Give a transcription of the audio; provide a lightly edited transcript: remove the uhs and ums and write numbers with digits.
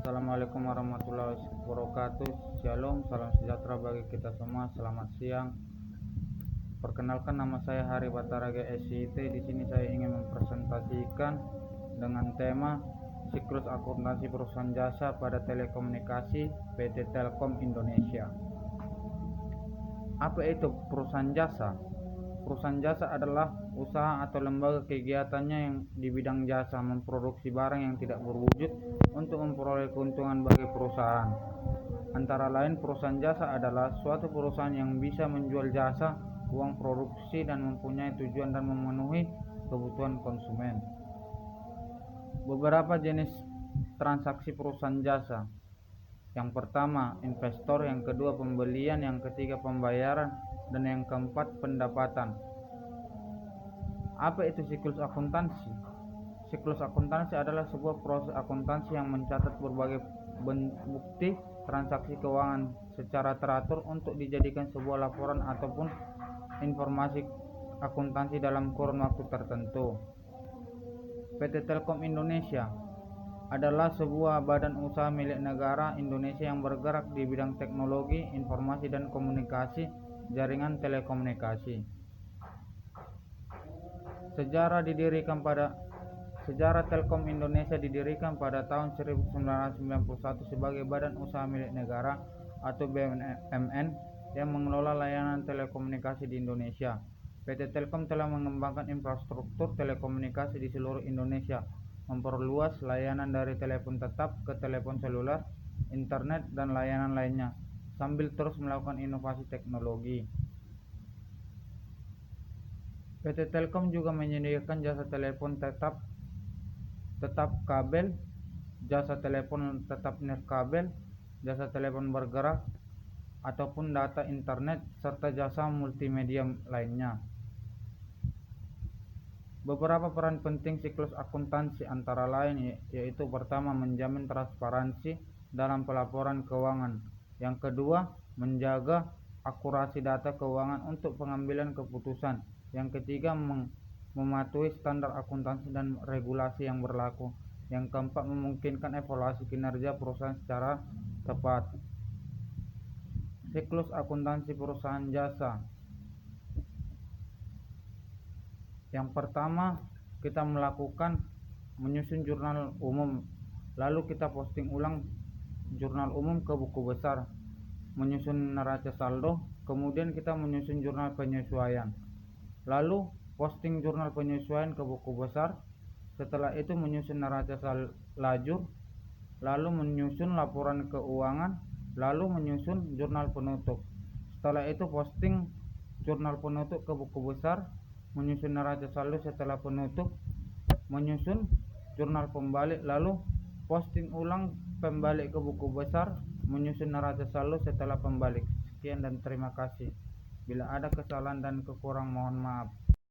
Assalamualaikum warahmatullahi wabarakatuh. Shalom, salam sejahtera bagi kita semua. Selamat siang. Perkenalkan, nama saya Hari Bataraga SIT. Di sini saya ingin mempresentasikan dengan tema siklus akuntansi perusahaan jasa pada telekomunikasi PT Telkom Indonesia. Apa itu perusahaan jasa? Perusahaan jasa adalah usaha atau lembaga kegiatannya yang di bidang jasa, memproduksi barang yang tidak berwujud untuk memperoleh keuntungan bagi perusahaan. Antara lain, perusahaan jasa adalah suatu perusahaan yang bisa menjual jasa, uang produksi, dan mempunyai tujuan dan memenuhi kebutuhan konsumen. Beberapa jenis transaksi perusahaan jasa. Yang pertama, investor; yang kedua, pembelian; yang ketiga, pembayaran; dan yang keempat, pendapatan. Apa itu siklus akuntansi? Siklus akuntansi adalah sebuah proses akuntansi yang mencatat berbagai bukti transaksi keuangan secara teratur untuk dijadikan sebuah laporan ataupun informasi akuntansi dalam kurun waktu tertentu. PT Telkom Indonesia adalah sebuah badan usaha milik negara Indonesia yang bergerak di bidang teknologi, informasi dan komunikasi, jaringan telekomunikasi. Sejarah Telkom Indonesia didirikan pada tahun 1991 sebagai badan usaha milik negara atau BUMN yang mengelola layanan telekomunikasi di Indonesia. PT Telkom telah mengembangkan infrastruktur telekomunikasi di seluruh Indonesia, memperluas layanan dari telepon tetap ke telepon seluler, internet, dan layanan lainnya, sambil terus melakukan inovasi teknologi. PT Telkom juga menyediakan jasa telepon tetap kabel, jasa telepon tetap nirkabel, jasa telepon bergerak ataupun data internet, serta jasa multimedia lainnya. Beberapa peran penting siklus akuntansi antara lain yaitu: pertama, menjamin transparansi dalam pelaporan keuangan; yang kedua, menjaga akurasi data keuangan untuk pengambilan keputusan; yang ketiga, mematuhi standar akuntansi dan regulasi yang berlaku; yang keempat, memungkinkan evaluasi kinerja perusahaan secara tepat. Siklus akuntansi perusahaan jasa. Yang pertama, kita menyusun jurnal umum, lalu kita posting ulang jurnal umum ke buku besar, menyusun neraca saldo, kemudian kita menyusun jurnal penyesuaian, lalu posting jurnal penyesuaian ke buku besar. Setelah itu menyusun neraca lajur, lalu menyusun laporan keuangan, lalu menyusun jurnal penutup. Setelah itu posting jurnal penutup ke buku besar, menyusun neraca saldo setelah penutup, menyusun jurnal pembalik, lalu posting ulang pembalik ke buku besar, menyusun neraca saldo setelah pembalik. Sekian dan terima kasih. Bila ada kesalahan dan kekurangan, mohon maaf.